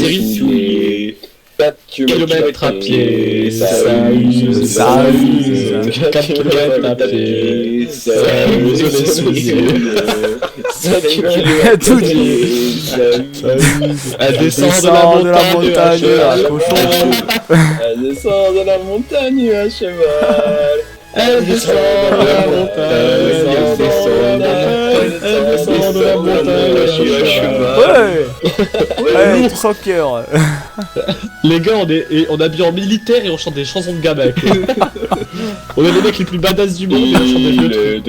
souliers. 4 Kilomètres à pied, ça ça use, ça use. 4 kilomètres à pied, ça use les souliers. 5 Tout dit. Elle descend de la montagne à cochon. Elle descend de la montagne à cheval. Elle descend de la montagne, elle descend de la montagne à cheval. Ouais, tout sans cœur. Les gars, on habille en militaire et on chante des chansons de gamins. Quoi. On est les mecs les plus badass du monde et on chante des vieux trucs.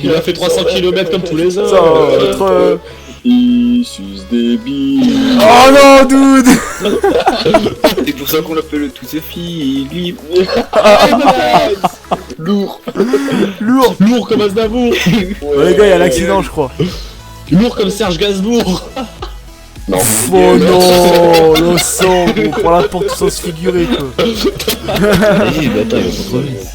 Il a fait 300 km comme tous les autres. Il suce des billes. Oh non, dude. C'est pour ça qu'on l'appelle tout ce Philippe. Lourd. Lourd comme Aznavour. Ouais, les gars, il y a l'accident, je crois. Lourd comme Serge Gainsbourg. Non, Oh non, le sang, on prend la porte sans se figurer, quoi. Vas-y, bâtard, il va pas trop vite.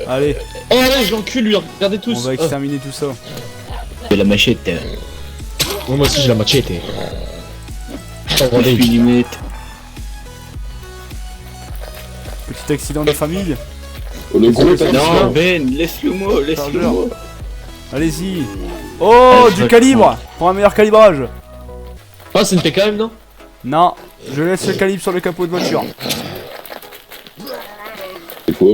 Allez, Oh allez, je l'encule lui, regardez tous. on va exterminer tout ça. C'est la machette. Moi aussi j'ai la machette. Regardez. Limite. Petit accident de famille. le gros Non, Ben, laisse-le moi, laisse-le moi. Allez-y. Oh, du calibre pour un meilleur calibrage. Ah c'est une PKM non? Non, je laisse le calibre sur le capot de voiture. C'est quoi?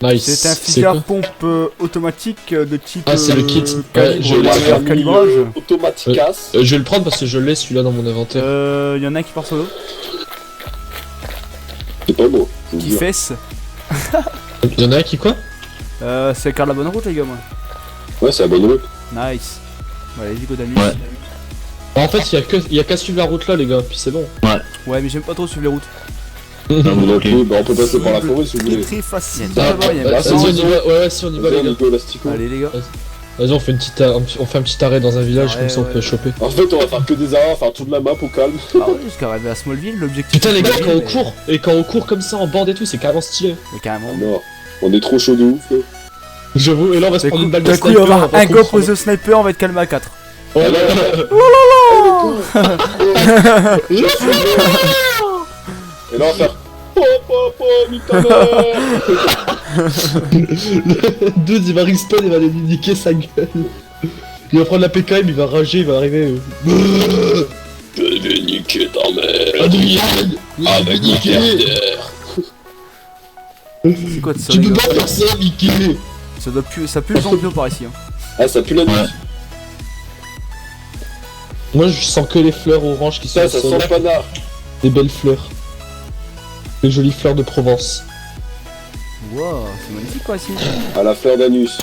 Nice. C'est un fusil quoi à pompe automatique de type Ah, c'est le kit. calibre, Je l'ai meilleur calibrage. Automaticas. Je vais le prendre parce que je l'ai celui-là dans mon inventaire. Il y en a un qui part solo, C'est pas beau. je vous qui jure. fesse. Il y en a un qui quoi? C'est car la bonne route, les gars, moi. Ouais, c'est la bonne route. Nice. Bon, allez-y, go d'amis. Ouais. En fait il y a qu'à suivre la route là les gars, puis c'est bon. Ouais, mais j'aime pas trop suivre les routes. Non, moi non plus. Bah, on peut passer par la forêt si vous C'est voulez. très facile. Ah, D'abord, il y a bah, un c'est Vas-y on petit- y va, ouais si on y va les Vas-y, gars. Nico Elastico. Allez, les gars. Vas-y on fait on fait un petit arrêt dans un village Ouais, comme ça on ouais. peut choper. En fait, on va faire que des arrêts, on va faire toute la map au calme. Ah ouais, jusqu'à arriver à Smallville, l'objectif. Putain les gars c'est quand on Smallville, court, et quand on court comme ça en bande et tout c'est carrément stylé. Mais carrément. Non, on est trop chaud de ouf. Là. J'avoue, et là on va se prendre une balle de D'un coup, il va y sniper. avoir un go posé au sniper, on va être calmé à 4. Ouais, Et là, on va faire. Papa, nique ta mère. Dude il va respawn et il va lui niquer sa gueule. Il va prendre la PKM, il va rager, il va arriver. Je vais niquer ta mère. Adrien Avec ma carrière. C'est quoi de ça, Tu les peux gars pas faire ça, Mickey. Ça pue le zombie par ici. Hein. Ah, ça pue la nuit. Ouais. Moi je sens que les fleurs oranges qui sont Ça au sol. sent le panard. Des belles fleurs. Des jolies fleurs de Provence. Wow, c'est magnifique quoi ici. À la fleur d'anus.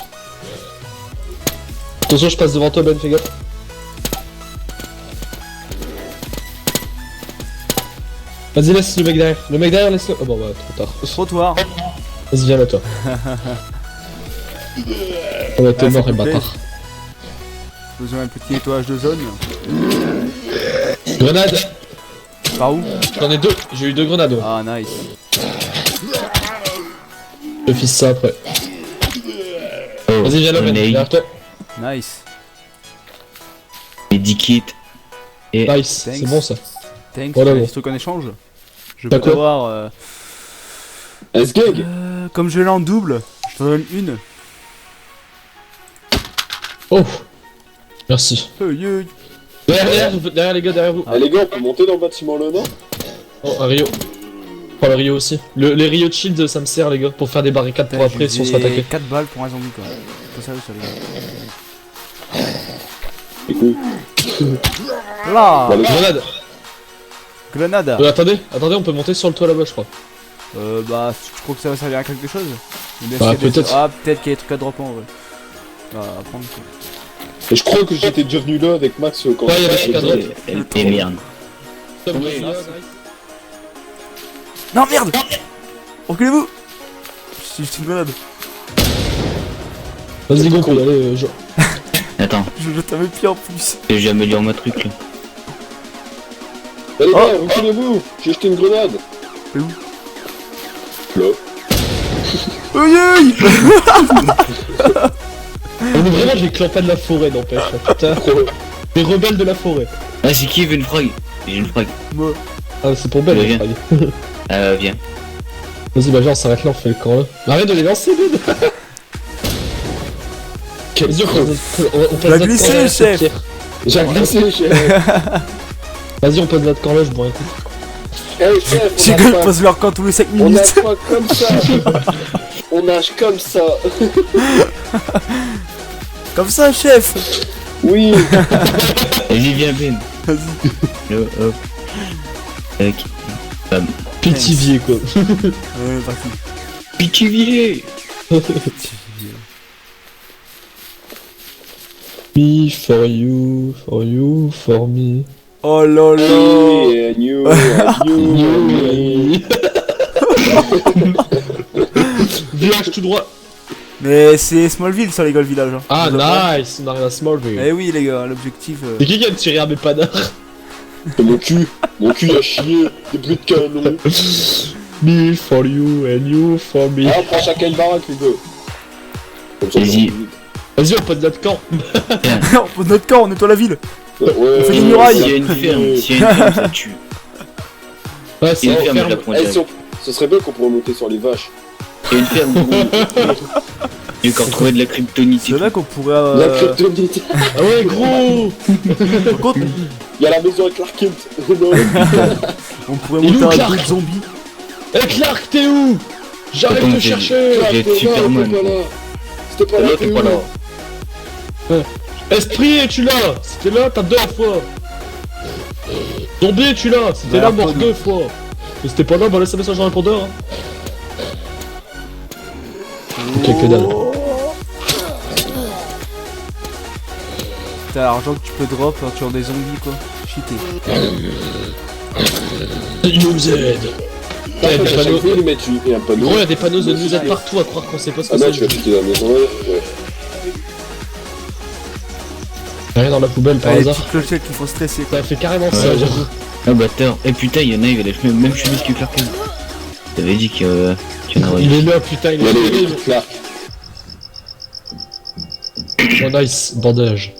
Attention je passe devant toi Ben, fais gaffe. Vas-y laisse le mec derrière. Le mec derrière laisse-le. Oh bon bah trop tard. Trottoir. Vas-y viens là toi. On a été Ah, ça mort et coûte bâtard. Besoin d'un petit nettoyage de zone. Grenade. Par où? J'en ai deux. J'ai eu deux grenades. Ouais. Ah, nice. Je fisse ça après. Vas-y viens là Ben, Grenade. derrière toi. Nice. Medikit. Et Nice, c'est bon ça. Thanks. Voilà, Allez, bon. ce truc en échange. Je T'as peux quoi t'avoir. S-Gag. Comme je l'ai en double, je te donne une. Oh. Merci. Derrière les gars, derrière vous. Ah, les gars, on peut monter dans le bâtiment là, non? Oh, un Rio. Prends le Rio aussi. Les Rio de Shield, ça me sert, les gars, pour faire des barricades pour après si on se fait attaquer. 4 balles pour un zombie quoi. Faut ça, ça les gars. C'est cool. Là Bah, le- Grenade. Grenade. Attendez, on peut monter sur le toit là-bas, je crois. Bah, tu crois que ça va servir à quelque chose? Ou bien Bah, s'il y a des- peut-être. Ah, peut-être qu'il y a des trucs à dropper en vrai. Bah, à prendre quoi. Et je crois que j'étais déjà venu là avec Max quand Ouais, il y avait des cadres. elle était merde. Non, merde! Reculez-vous! C'est juste une grenade. Vas-y, go, allez, Attends, Je jette à mes pieds en plus. j'améliore ma truc là. Eh les gars, reculez-vous. J'ai jeté une grenade. Et où? Là. Aïe aïe! On est vraiment des clampins de la forêt, n'empêche, là, putain. Les rebelles de la forêt. Ah, c'est qui veut une frog? J'ai une frog. Moi. Ah, c'est pour Belle, Ouais, la frag. Viens. Vas-y, bah viens, on s'arrête là, on fait le camp là. Arrête de les lancer, Ben. Vas-y, on passe La notre glisser, camp là, chef. Pierre. J'ai glissé, chef. Vas-y, on passe notre camp là, je bois un coup. Eh, chef, J'ai on gueule a pose leur camp tous les 5 on minutes. nage pas comme ça. On nage comme ça. Comme ça, chef. Oui. Vas-y, viens, Ben. Vas-y. Là, hop. Tac. Bam. Pétivier, quoi. Ouais, parti. Pitivier. Me for you, for me. Oh là là. Me and you, me. Village tout droit. Mais c'est Smallville sur les Gold Village. Hein. Ah, nice, on arrive à Smallville. Eh oui, les gars, l'objectif. C'est qui a tiré à mes panards? C'est mon cul a chié, des bruits de canon. Me for you and you for me. Ah, on prend chacun une baraque, les gars. Comme ça, Vas-y. Vas-y, on pose notre camp. On pose notre camp, on nettoie la ville. Ouais, On fait des murailles. S'il y a une ferme, ça tue. Ouais, Il y c'est a une ferme, je la ferme. prends Eh, direct. si ce serait bien qu'on pourrait monter sur les vaches. Il y a une ferme, J'ai encore trouvé de la kryptonite. C'est vrai qu'on pourrait. La kryptonite. Ah ouais, gros. Par contre, Il y a la maison avec Clark Kent. Non. on pourrait Il est monter où, un Clark truc zombie. Eh Clark, t'es où? J'arrive Attends, te chercher. Clark. J'ai Superman. C'était pas là. Là, t'es pas là. Esprit, es-tu là? C'était là, t'as 2 fois. Zombie, es-tu là? C'était là, mort 2 fois. Mais c'était pas là, bah laisse un message en répondeur. Hein. Ok, que dalle. T'as l'argent que tu peux drop en tuant des zombies quoi. Cheaté. News aid. Ah, Il y a des panneaux. lui mettre un panneau. Gros, il y a des panneaux de news aid partout à croire qu'on sait pas ce que Ah non, c'est. tu vas piquer la maison. Ouais. Rien dans la poubelle par Ah, les hasard. petites clochettes qui font stresser quoi. Ça fait carrément ça, Ouais. j'avoue. Ah bah attends, et putain, il y en a, il avait la même chemise que Clark Kent. T'avais dit qu'il y en aurait. Il est là, putain, il est Allez, là. Clark. Oh nice, bandage.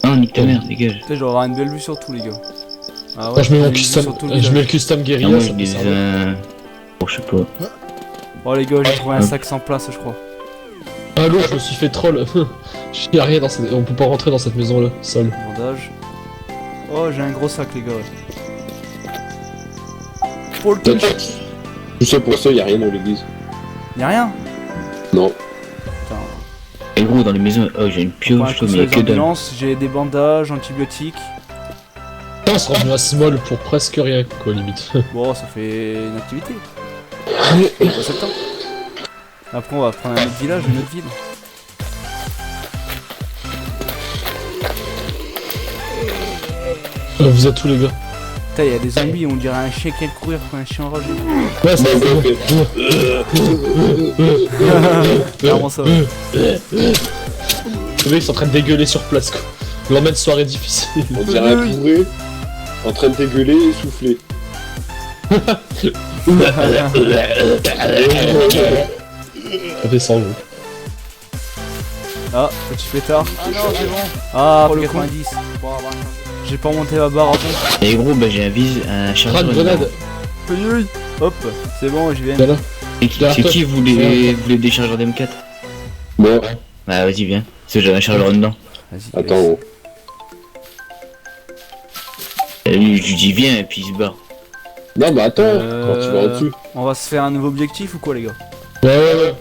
Ah, nique ta mère, dégage. Putain, je vais avoir une belle vue sur tout les gars. Ah Moi je mets j'ai mon une vue custom, sur tout le je mets village. le custom Ah, guérilla, moi, ça je peut les servir. Bon, je sais pas. Oh les gars, j'ai trouvé un sac sans place je crois. Ah l'eau, je me suis fait troll. Y'a rien dans cette... On peut pas rentrer dans cette maison là, seul. Bandage. Oh j'ai un gros sac les gars. Tu sais, pour ça, y'a rien dans l'église. Y'a rien. Non. Putain. Et gros, dans les maisons, oh, j'ai une Pour un pioche, coup mais sur il y a les que dalle. ambulances, j'ai des bandages, antibiotiques. Putain, on se rend à small pour presque rien, quoi, limite. Bon, ça fait une activité. On passe le temps. Après, on va prendre un autre village, une autre ville. Vous êtes tous les gars. Putain, il y a des zombies, on dirait un chien qui vient de courir comme un chien enragé. Ouais, c'est bon. Clairement ça. Les mecs sont en train de dégueuler sur place, quoi. L'emmène soirée difficile. On dirait un bourré en train de dégueuler et souffler. Ça fait 100 euros. Ah, petit pétard. Ah non, c'est bon. Ah, Pour le 90. Bon, on va attendre. J'ai pas monté ma barre en fond. Et gros, bah j'ai un chargeur. Rad grenade. Aïe, aïe. Hop, c'est bon, je viens. Là, là. C'est qui voulait des chargeurs d'M4? Bon, Bah vas-y, viens. Parce que j'avais un chargeur dedans. Vas-y. attends. Et lui, je lui dis viens, et puis il se barre. Non, mais attends, quand tu vas en dessus. On va se faire un nouveau objectif ou quoi, les gars? Ouais.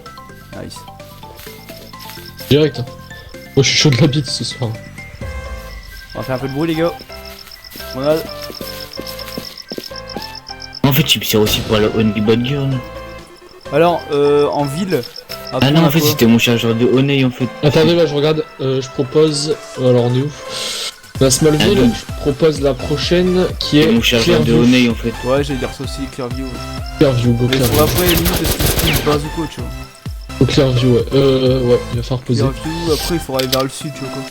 Nice. Direct. Moi, je suis chaud de la bite ce soir. On va faire un peu de bruit, les gars. Voilà. En fait, tu sers aussi pour la Honey Bad Girl. Alors, en ville. Après, Ah non, on a en fait, quoi c'était mon chargeur de Honey en fait. Attendez, là, je regarde. Je propose. Alors, on est où? La Smallville, Ah, oui. je propose la prochaine qui est C'était mon chargeur de Clearview. Honey en fait. Ouais, j'allais dire ça aussi, Clearview. Clearview, go Mais Clearview. faut après, limite, est-ce base ou quoi, tu vois. Go Clearview, ouais. Ouais, il va falloir poser. Clearview, après, il faudra aller vers le sud, tu vois quoi.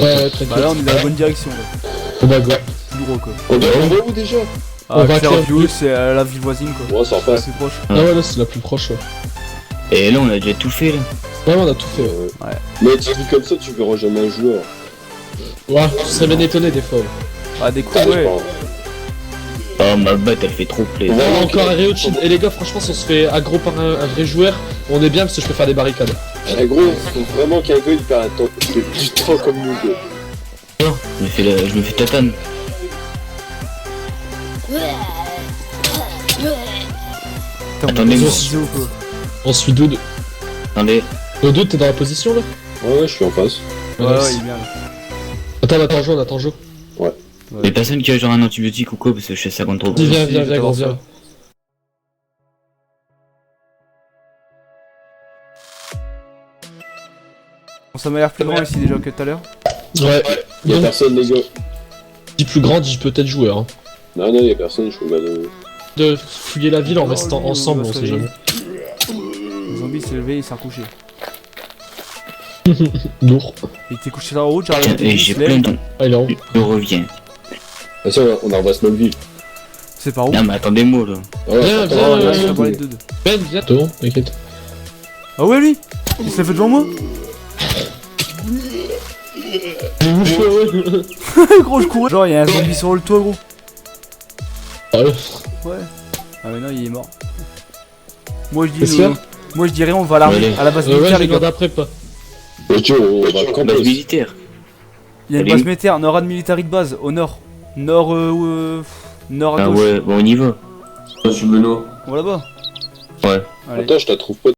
Ouais, très Bah là, on est dans la bonne direction, là. On va go. Tout gros, quoi. On va où déjà? On Ah, va Clearview, Clearview. c'est la ville voisine, quoi. Ouais, ça passe. C'est proche. Ah ouais, là, c'est la plus proche, ouais. Et là, on a déjà tout fait là. Ouais, on a tout fait. Mais tu dis comme ça, tu verras jamais un joueur. Ouais, tu serais bien étonné des fois. Ouais. Ah, des coups, Ça ouais. dépend. Oh, ma batte, elle fait trop plaisir. Oh, encore un Ryochin. Et les gars, franchement, si on se fait aggro par un vrai joueur, on est bien parce que je peux faire des barricades. Eh, gros, faut vraiment qu'un gars il perd un temps, du temps comme nous deux. Je me fais tatane. Putain, Attendez, on est moi. ciseaux, quoi. On suit Doud. Attendez. Doud, t'es dans la position là? Ouais, je suis en face. Ouais, Nice. ouais, il est bien là. Attends, on attend Jo, on attend Jo. Y'a personne qui a genre un antibiotique ou quoi parce que je fais 50 trop. Dis, viens, si, viens, je viens, gros, t'en viens. Bon, ça m'a l'air plus grand ici déjà que tout à l'heure. Ouais. Y'a Donc, personne, les gars. dis plus grand, dis peut-être joueur. Hein. Non, non, y'a personne, je regarde. De fouiller la ville en restant lui, ensemble, on on va sait se jamais. Le zombie s'est levé, il s'est recouché. Lourd. Il était couché dans la route, Tiens, j'arrive et j'ai plein de... Ah, il est en haut. Je reviens. Vas-y, on envoie Smallville. C'est par où? Non mais attendez-moi là. Ouais, Viens, attends, viens, ouais, là, ouais, il va ouais. parler de deux. Ben, viens. C'est bon, t'inquiète. Ah ouais, lui? Il s'est fait devant moi? Gros, je courais. Genre, il y a un zombie sur le toit, gros. Ah ouais. Ouais. Ah, mais non, il est mort. Moi, je dis. Qu'est-ce qu'il y a Moi, je dirais, on va à l'armée, Ouais, à la base Ouais, militaire, je les demande gars. après pas. Ok, on va Base camper. militaire. Il y a une Elle est base où militaire, on aura de military de base, au nord. Nord, nord à Ah gauche. ouais, bon on y va. Je suis Benoît. On va là-bas. Ouais. Allez. Attends, je te trouve pas.